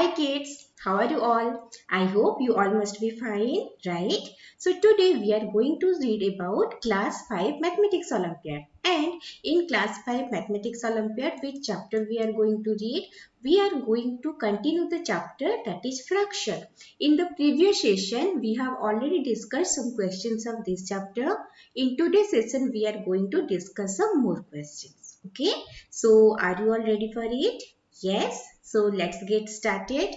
Hi kids, how are you all? I hope you all must be fine, right? So today we are going to read about Class 5 Mathematics Olympiad. And in Class 5 Mathematics Olympiad, which chapter we are going to read? We are going to continue the chapter that is fraction. In the previous session, we have already discussed some questions of this chapter. In today's session, we are going to discuss some more questions. Okay, so are you all ready for it? Yes, so let's get started.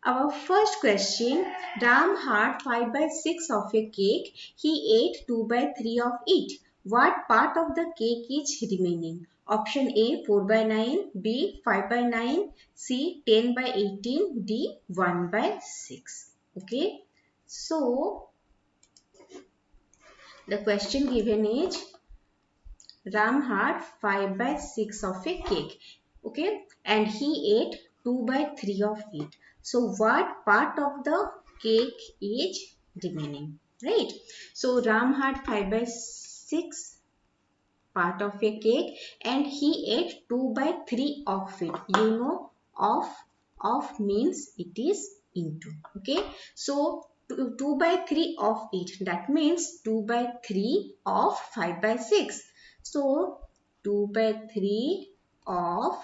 Our first question, Ram had 5 by 6 of a cake. He ate 2 by 3 of it. What part of the cake is remaining? Option A 4 by 9, B 5 by 9, C 10 by 18, D 1 by 6. Okay, so the question given is Ram had 5 by 6 of a cake. Okay, and he ate 2 by 3 of it. So what part of the cake is remaining? Right. So Ram had 5 by 6 part of a cake and he ate 2 by 3 of it. You know, of means it is into. Okay. So 2 by 3 of it. That means 2 by 3 of 5 by 6. So 2 by 3 of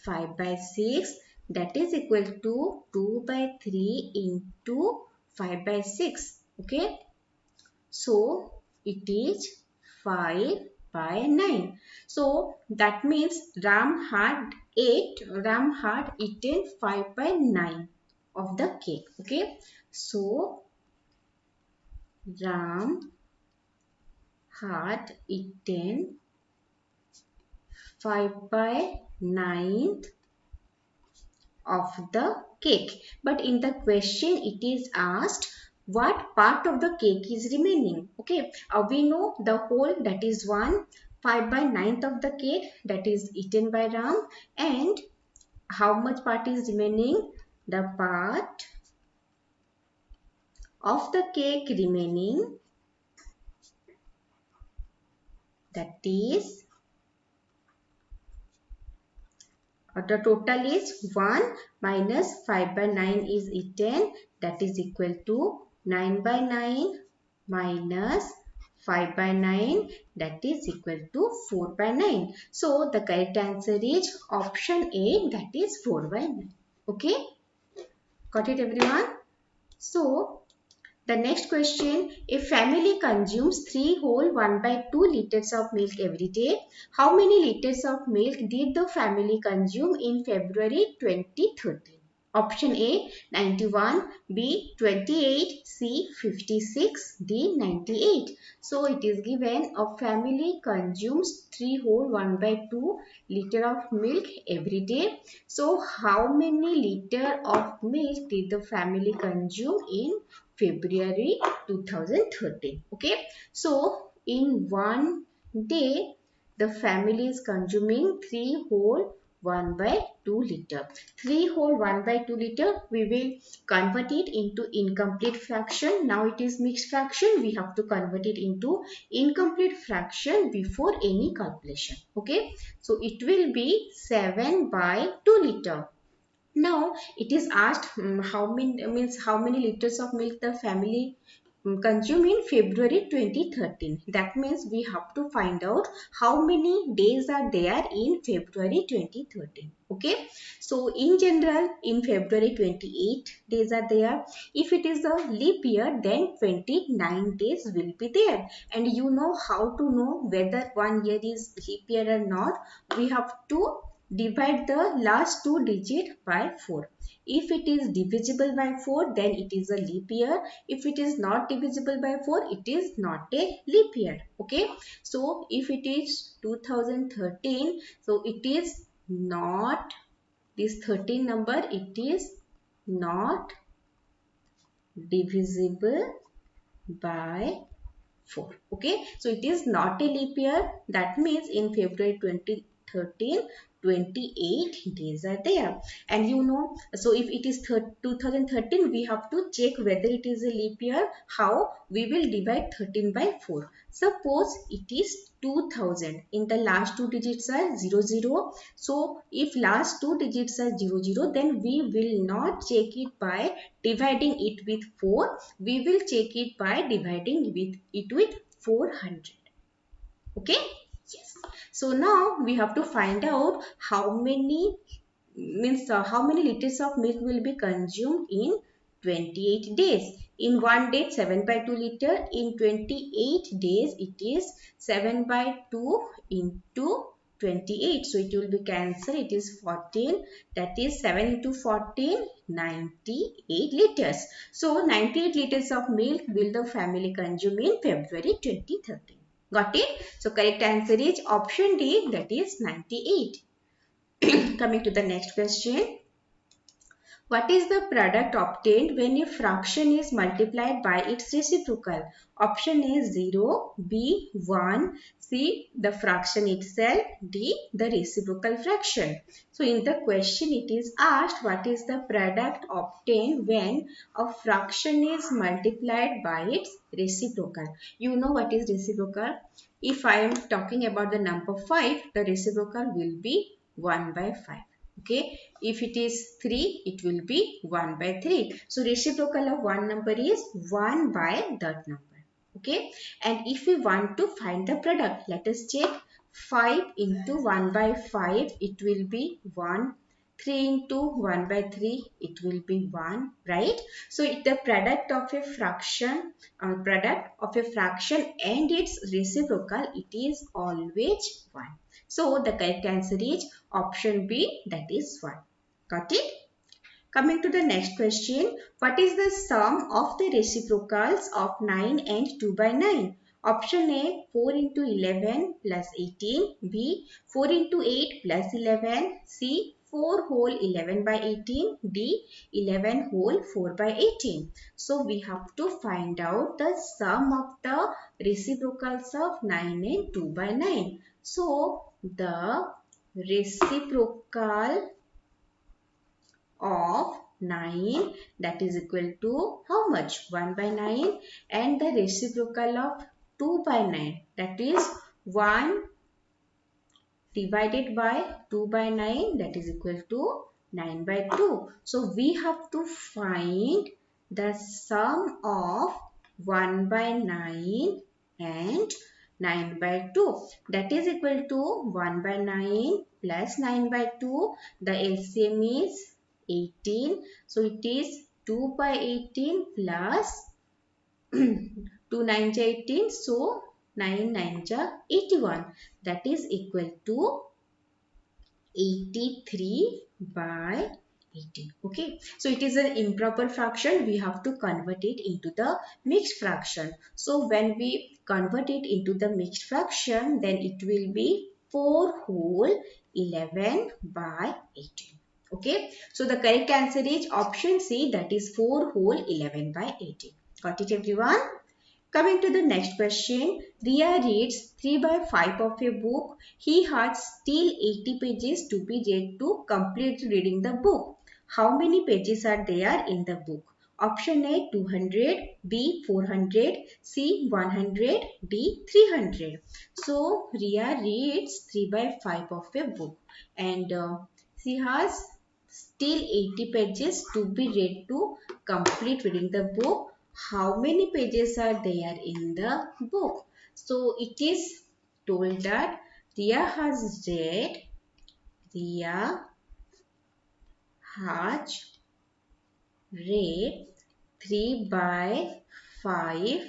5 by 6, that is equal to 2 by 3 into 5 by 6. Okay. So it is 5 by 9. So that means Ram had eaten 5 by 9 of the cake. Okay. So Ram had eaten 5 by 9 of the cake. But in the question it is asked what part of the cake is remaining. Okay, we know the whole, that is 1. 5 by 9th of the cake, that is eaten by Ram, and how much part is remaining? The part of the cake remaining, that is the total is 1 minus 5 by 9 is eaten, that is equal to 9 by 9 minus 5 by 9, that is equal to 4 by 9. So the correct answer is option A, that is 4 by 9. Okay, got it everyone? So the next question, a family consumes 3 whole 1 by 2 liters of milk every day. How many liters of milk did the family consume in February 2013? Option A 91, B 28, C 56, D 98. So it is given a family consumes 3 whole 1 by 2 liter of milk every day. So how many liter of milk did the family consume in February 2013? Okay, so in one day the family is consuming 3 whole 1 by 2 liter. 3 whole 1 by 2 liter, we will convert it into incomplete fraction. Now it is mixed fraction, we have to convert it into incomplete fraction before any calculation. Okay, so it will be 7 by 2 liter. Now it is asked how many liters of milk the family consume in February 2013. That means we have to find out how many days are there in February 2013. Okay. So in general in February 28 days are there. If it is a leap year then 29 days will be there. And you know how to know whether one year is leap year or not. We have to divide the last 2 digits by 4. If it is divisible by 4, then it is a leap year. If it is not divisible by 4, it is not a leap year. Okay. So if it is 2013, so it is not this 13 number, it is not divisible by 4. Okay, so it is not a leap year. That means in February 13, 28 days are there. And you know, so if it is 2013, we have to check whether it is a leap year. How? We will divide 13 by 4. Suppose it is 2000. In the last two digits are 00. So if last two digits are 00, then we will not check it by dividing it with 4. We will check it by dividing it with 400. Okay? Yes. So now we have to find out how many how many liters of milk will be consumed in 28 days. In one day 7 by 2 liter. In 28 days it is 7 by 2 into 28. So it will be cancelled. It is 14. That is 7 into 14, 98 liters. So 98 liters of milk will the family consume in February 2013. Got it? So correct answer is option D, that is 98. Coming to the next question. What is the product obtained when a fraction is multiplied by its reciprocal? Option A 0, B 1, C the fraction itself, D the reciprocal fraction. So in the question it is asked what is the product obtained when a fraction is multiplied by its reciprocal. You know what is reciprocal? If I am talking about the number 5, the reciprocal will be 1 by 5. Okay, if it is 3, it will be 1 by 3. So reciprocal of one number is 1 by that number. Okay, and if we want to find the product, let us check. 5 into 1 by 5, it will be 1. 3 into 1 by 3, it will be 1, right? So the product of a fraction and its reciprocal, it is always 1. So the correct answer is option B, that is 1. Got it? Coming to the next question. What is the sum of the reciprocals of 9 and 2 by 9? Option A 4 into 11 plus 18. B 4 into 8 plus 11. C 4 whole 11 by 18. D 11 whole 4 by 18. So we have to find out the sum of the reciprocals of 9 and 2 by 9. So the reciprocal of 9, that is equal to how much? 1 by 9, and the reciprocal of 2 by 9, that is 1 divided by 2 by 9, that is equal to 9 by 2. So we have to find the sum of 1 by 9 and 9 by 2, that is equal to 1 by 9 plus 9 by 2. The LCM is 18. So it is 2 by 18 plus 2 9 18. So 9 9 81. That is equal to 83 by 18. Okay. So it is an improper fraction. We have to convert it into the mixed fraction. So when we convert it into the mixed fraction, then it will be 4 whole 11 by 18. Okay, so the correct answer is option C, that is 4 whole 11 by 18. Got it everyone? Coming to the next question. Riya reads 3 by 5 of a book. He has still 80 pages to be read to complete reading the book. How many pages are there in the book? Option A 200, B 400, C 100, D 300. So Riya reads 3 by 5 of a book and she has still 80 pages to be read to complete reading the book. How many pages are there in the book? So it is told that Riya has read 3 by 5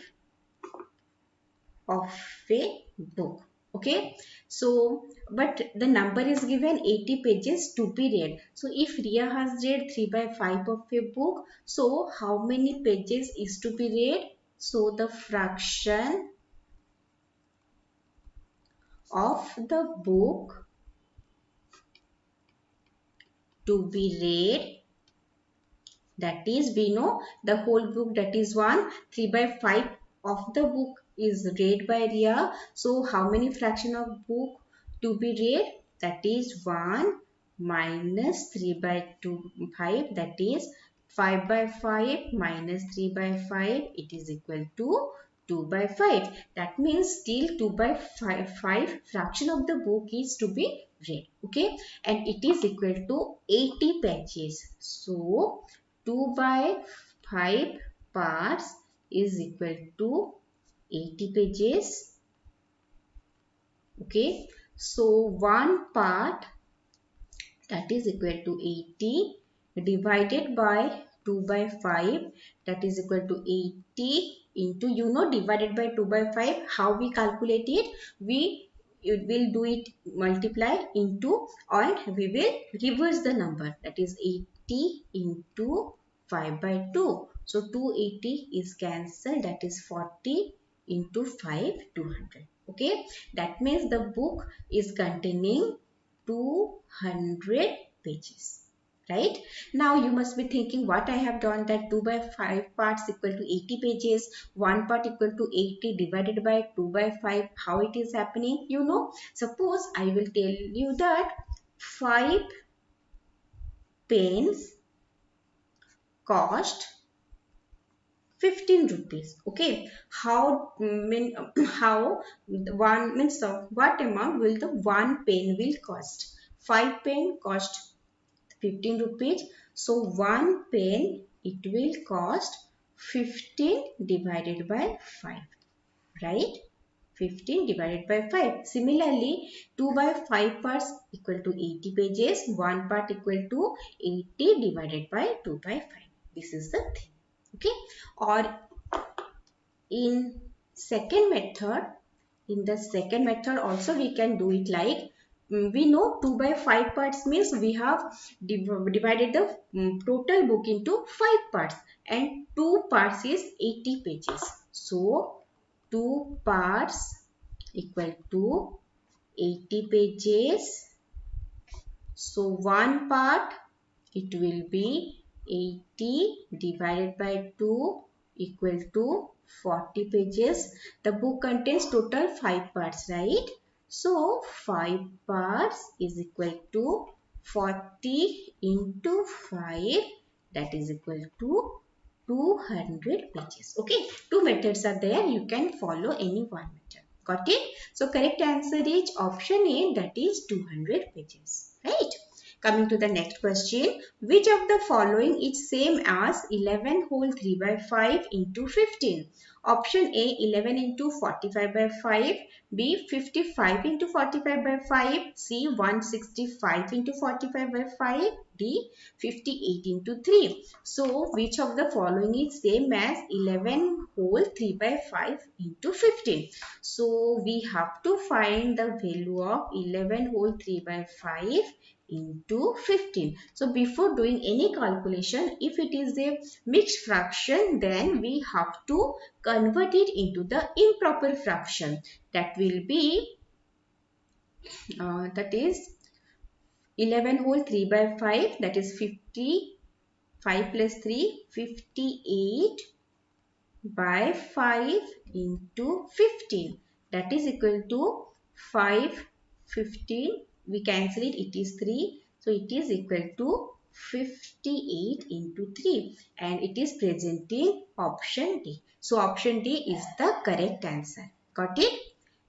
of a book. Okay, so but the number is given 80 pages to be read. So if Riya has read 3 by 5 of a book, so how many pages is to be read? So the fraction of the book to be read, that is, we know the whole book, that is 1. 3 by 5 of the book is read by Riya. So how many fraction of book to be read? that is 1 minus 3 by 2 5, that is 5 by 5 minus 3 by 5, it is equal to 2 by 5. That means still 2 by 5 fraction of the book is to be read. Okay, and it is equal to 80 pages. So 2 by 5 parts is equal to 80 pages. Okay, so one part, that is equal to 80 divided by 2 by 5, that is equal to 80 into, divided by 2 by 5, how we calculate it? We will do it multiply into, and we will reverse the number, that is 80 into 5 by 2. So 280 is cancelled, that is 40 into 5, 200. Okay, that means the book is containing 200 pages. Right? Now you must be thinking what I have done, that 2 by 5 parts equal to 80 pages, 1 part equal to 80 divided by 2 by 5. How it is happening? Suppose I will tell you that 5 pens cost 15 rupees. Okay, how one means what amount will the one pen will cost? 5 pen cost 15 rupees. So one pen, it will cost 15 divided by 5, right? 15 divided by 5. Similarly, 2 by 5 parts equal to 80 pages. 1 part equal to 80 divided by 2 by 5. This is the thing. Okay. Or in the second method also we can do it like, we know 2 by 5 parts means we have divided the total book into 5 parts, and 2 parts is 80 pages. So 2 parts equal to 80 pages. So 1 part, it will be 80 divided by 2 equal to 40 pages. The book contains total 5 parts, right? So 5 parts is equal to 40 into 5, that is equal to 200 pages. Okay, two methods are there. You can follow any one method. Got it? So correct answer is option A, that is 200 pages. Right? Coming to the next question. Which of the following is same as 11 whole 3 by 5 into 15? Option A, 11 into 45 by 5. B, 55 into 45 by 5. C, 165 into 45 by 5. D, 58 into 3. So, which of the following is same as 11 whole 3 by 5 into 15? So, we have to find the value of 11 whole 3 by 5 into 15. So before doing any calculation, if it is a mixed fraction, then we have to convert it into the improper fraction. That will be, that is 11 whole 3 by 5, that is 55 plus 3, 58 by 5 into 15. That is equal to 5, 15. We cancel it, it is 3. So it is equal to 58 into 3, and it is presenting option D. So option D is the correct answer. Got it?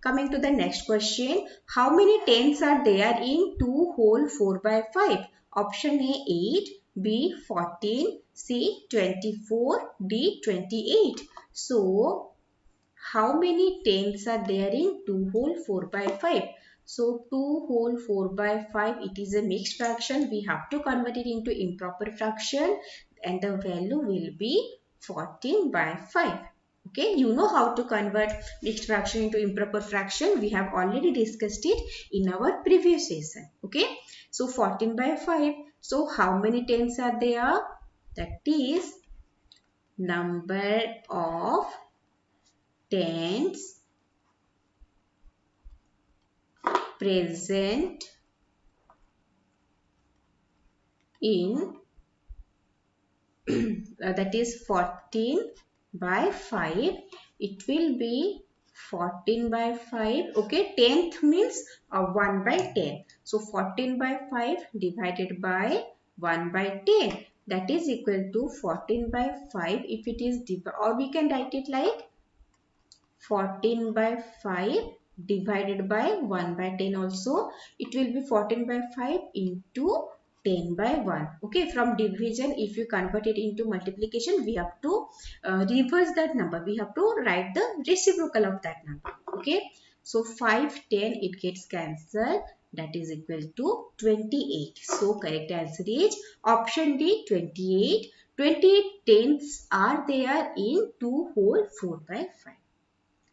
Coming to the next question. How many tens are there in 2 whole 4 by 5? Option A, 8. B, 14. C, 24. D, 28. So, how many tens are there in 2 whole 4 by 5? So 2 whole 4 by 5, it is a mixed fraction. We have to convert it into improper fraction, and the value will be 14 by 5. Okay, you know how to convert mixed fraction into improper fraction. We have already discussed it in our previous session. Okay, so 14 by 5. So how many tens are there? That is number of tens present in that is 14 by 5. It will be 14 by 5. Okay, 10th means 1 by 10. So 14 by 5 divided by 1 by 10. That is equal to 14 by 5. If it is or we can write it like 14 by 5 divided by 1 by 10 also. It will be 14 by 5 into 10 by 1. Okay, from division, if you convert it into multiplication, we have to reverse that number. We have to write the reciprocal of that number. Okay, so 5, 10, it gets cancelled. That is equal to 28. So correct answer is option D, 28. 28 tenths are there in 2 whole 4 by 5.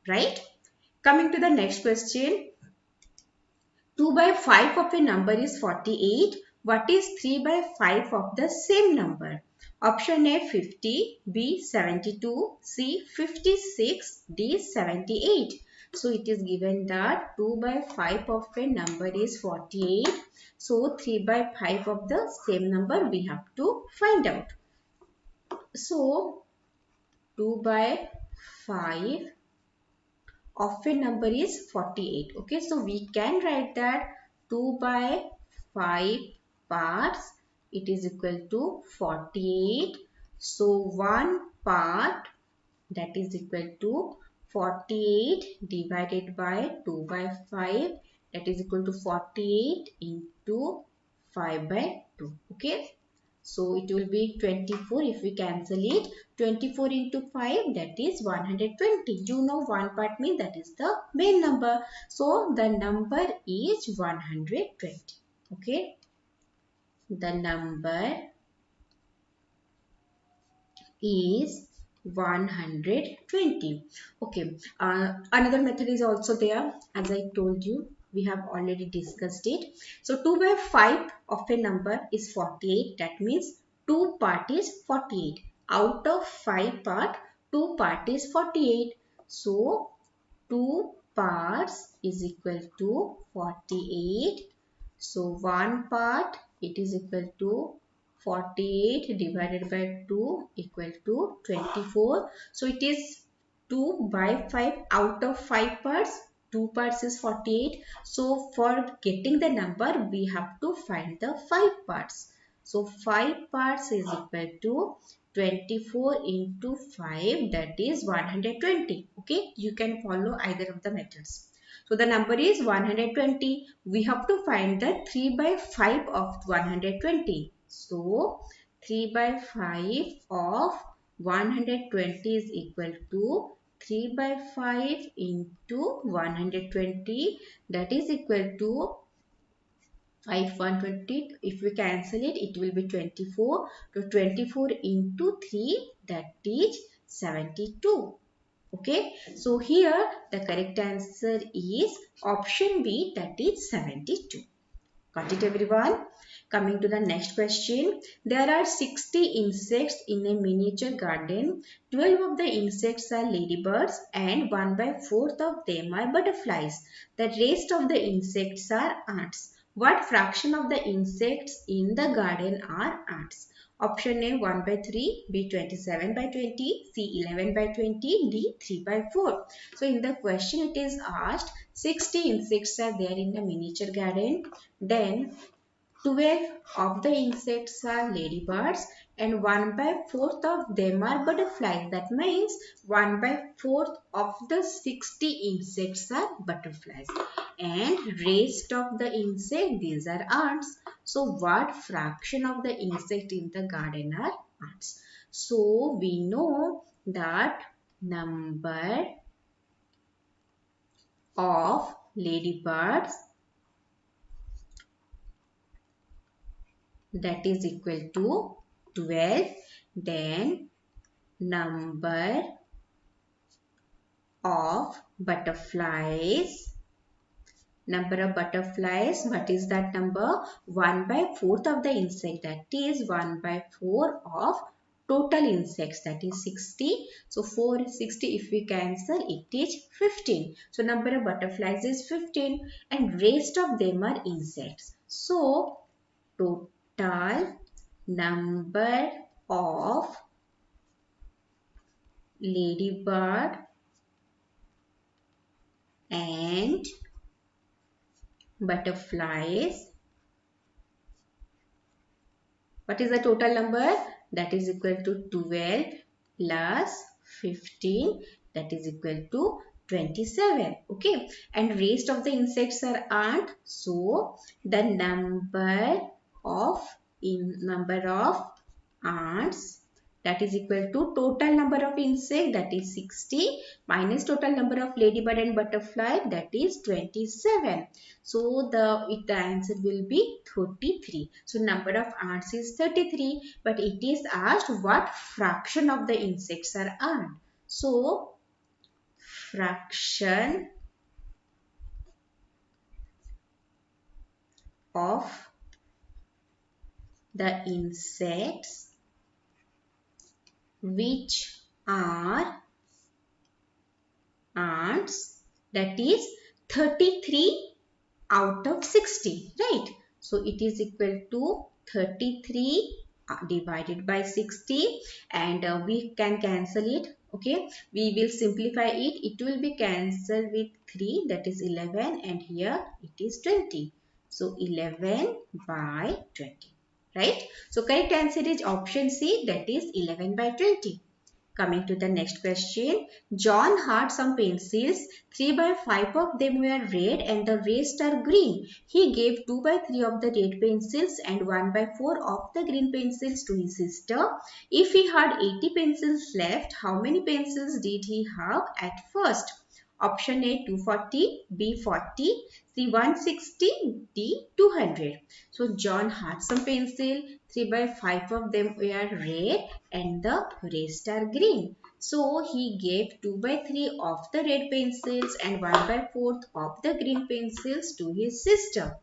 Right? Coming to the next question. 2 by 5 of a number is 48. What is 3 by 5 of the same number? Option A 50, B 72, C 56, D 78. So it is given that 2 by 5 of a number is 48. So 3 by 5 of the same number we have to find out. So 2 by 5 of a number is 48. Okay, so we can write that 2 by 5 parts, it is equal to 48. So one part, that is equal to 48 divided by 2 by 5, that is equal to 48 into 5 by 2. Okay, so it will be 24 if we cancel it. 24 into 5, that is 120. You know one part means that is the main number. So the number is 120. Okay. The number is 120. Okay. Another method is also there. As I told you, we have already discussed it. So 2 by 5 of a number is 48. That means 2 part is 48. Out of 5 part, 2 part is 48. So 2 parts is equal to 48. So 1 part, it is equal to 48 divided by 2 equal to 24. So it is 2 by 5 out of 5 parts. 2 parts is 48. So for getting the number, we have to find the 5 parts. So 5 parts is equal to 24 into 5, that is 120. Okay, you can follow either of the methods. So the number is 120. We have to find the 3 by 5 of 120. So 3 by 5 of 120 is equal to 3 by 5 into 120, that is equal to 5 120. If we cancel it, it will be 24. So 24 into 3, that is 72. Okay, so here the correct answer is option B, that is 72. Got it, everyone? Coming to the next question. There are 60 insects in a miniature garden. 12 of the insects are ladybirds and 1 by 4th of them are butterflies. The rest of the insects are ants. What fraction of the insects in the garden are ants? Option A 1 by 3, B 27 by 20, C 11 by 20, D 3 by 4. So in the question it is asked 60 insects are there in the miniature garden. Then 12 of the insects are ladybirds and 1 by 4th of them are butterflies. That means 1 by 4th of the 60 insects are butterflies. And rest of the insect, these are ants. So what fraction of the insect in the garden are ants? So we know that number of ladybirds, that is equal to 12. Then number of butterflies, what is that number? 1 by 4th of the insect, that is 1 by 4 of total insects, that is 60. So 4 is 60, if we cancel it is 15. So number of butterflies is 15 and rest of them are insects. So total number of ladybird and butterflies. What is the total number? That is equal to 12 plus 15, that is equal to 27. Okay, and rest of the insects are ant. So the number of ants, that is equal to total number of insect, that is 60, minus total number of ladybird and butterfly, that is 27. So the answer will be 33. So number of ants is 33, but it is asked what fraction of the insects are ant. So fraction of the insects which are ants, that is 33 out of 60, right? So it is equal to 33 divided by 60, and we can cancel it. Okay, we will simplify it. It will be cancelled with 3, that is 11, and here it is 20. So 11 by 20, right? So correct answer is option C, that is 11 by 20. Coming to the next question. John had some pencils. 3 by 5 of them were red and the rest are green. He gave 2 by 3 of the red pencils and 1 by 4 of the green pencils to his sister. If he had 80 pencils left, how many pencils did he have at first? Option A 240, B 40, C 160, D 200. So John had some pencil. 3 by 5 of them were red and the rest are green. So he gave 2 by 3 of the red pencils and 1 by 4 of the green pencils to his sister.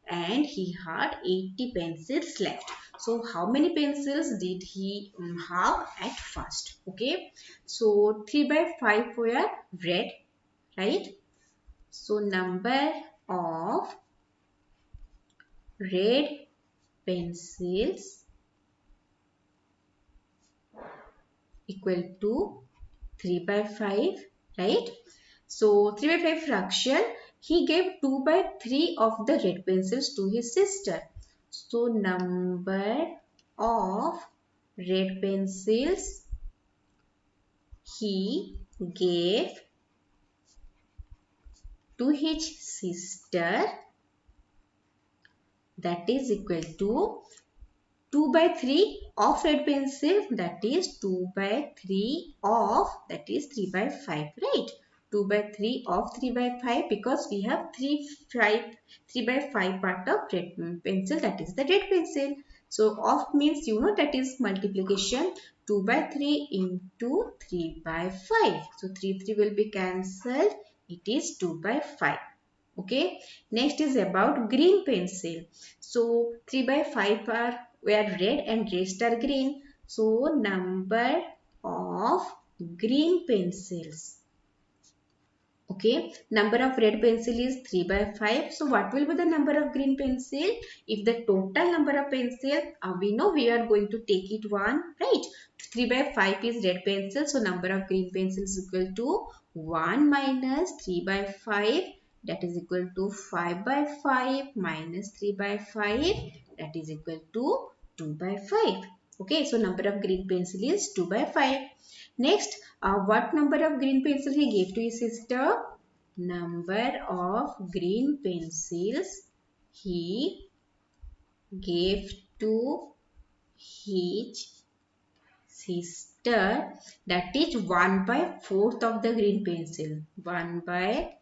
And he had 80 pencils left. So how many pencils did he have at first? Okay. So 3 by 5 were red, right? So number of red pencils equal to 3 by 5, right? So 3 by 5 fraction, he gave 2 by 3 of the red pencils to his sister. So number of red pencils he gave to his sister, that is equal to 2 by 3 of red pencil, that is 2 by 3 of, that is 3 by 5, right? 2 by 3 of 3 by 5, because we have 3 by 5 part of red pencil, that is the red pencil. So of means you know that is multiplication. 2 by 3 into 3 by 5. So 3 will be cancelled. It is 2 by 5. Okay. Next is about green pencil. So 3 by 5 are were red and rest are green. So number of green pencils. Okay, number of red pencil is 3 by 5. So what will be the number of green pencil? If the total number of pencil, we know we are going to take it 1, right? 3 by 5 is red pencil. So number of green pencils is equal to 1 minus 3 by 5. That is equal to 5 by 5 minus 3 by 5. That is equal to 2 by 5. Okay, so number of green pencil is 2 by 5. Next, what number of green pencil he gave to his sister? Number of green pencils he gave to his sister, that is 1 by 4th of the green pencil. 1 by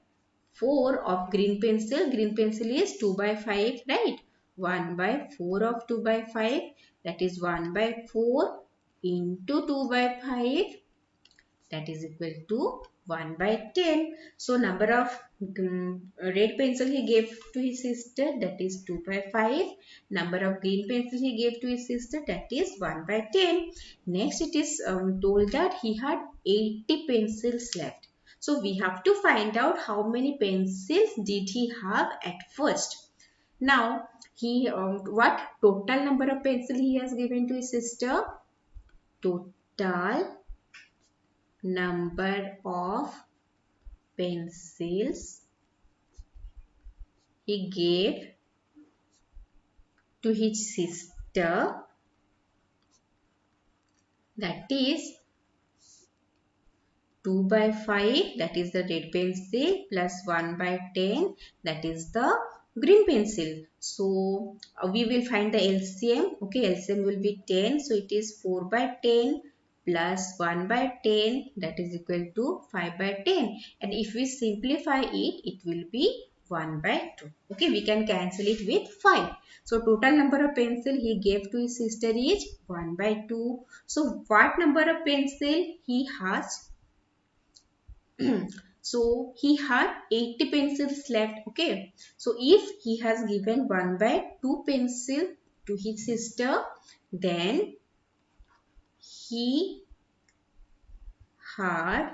4 of green pencil. Green pencil is 2 by 5, right? 1 by 4 of 2 by 5, that is 1 by 4 into 2 by 5, that is equal to 1 by 10. So number of red pencil he gave to his sister, that is 2 by 5. Number of green pencil he gave to his sister, that is 1 by 10. Next it is told that he had 80 pencils left. So we have to find out how many pencils did he have at first. Now he what total number of pencil he has given to his sister? Total number of pencils he gave to his sister, that is 2 by 5, that is the red pencil, plus 1 by 10, that is the green pencil. So we will find the LCM. Okay, LCM will be 10. So it is 4 by 10 plus 1 by 10, that is equal to 5 by 10. And if we simplify it, it will be 1 by 2. Okay, we can cancel it with 5. So total number of pencil he gave to his sister is 1 by 2. So what number of pencil he has? So he had 80 pencils left. Okay, so if he has given 1 by 2 pencil to his sister, then he had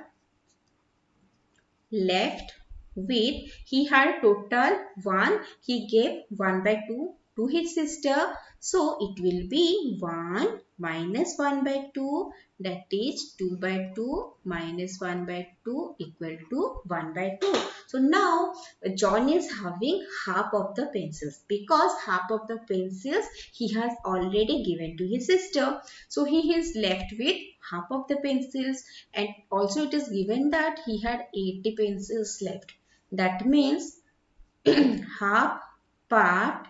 left with, he had total 1, he gave 1 by 2 to his sister, so it will be 1 minus 1 by 2, that is 2 by 2 minus 1 by 2 equal to 1 by 2. So now John is having half of the pencils, because half of the pencils he has already given to his sister, so he is left with half of the pencils. And also it is given that he had 80 pencils left. That means half part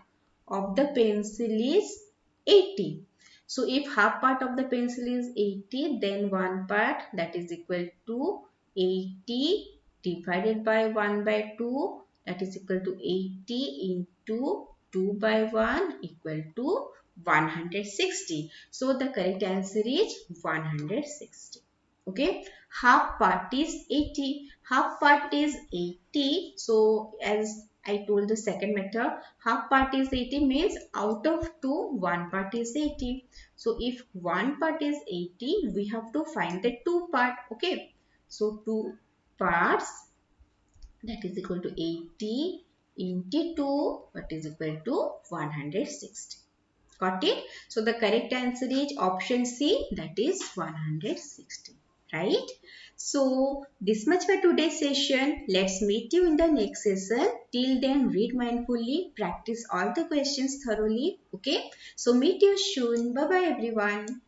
of the pencil is 80. So if half part of the pencil is 80, then one part, that is equal to 80 divided by 1 by 2, that is equal to 80 into 2 by 1 equal to 160. So the correct answer is 160. Okay, half part is 80, half part is 80. So as I told the second method, half part is 80 means out of 2, one part is 80. So if one part is 80, we have to find the two part. Okay, so two parts, that is equal to 80 into 2, that is equal to 160. Got it? So the correct answer is option C, that is 160. Right? So this much for today's session. Let's meet you in the next session. Till then, read mindfully, practice all the questions thoroughly. Okay? So meet you soon. Bye bye everyone.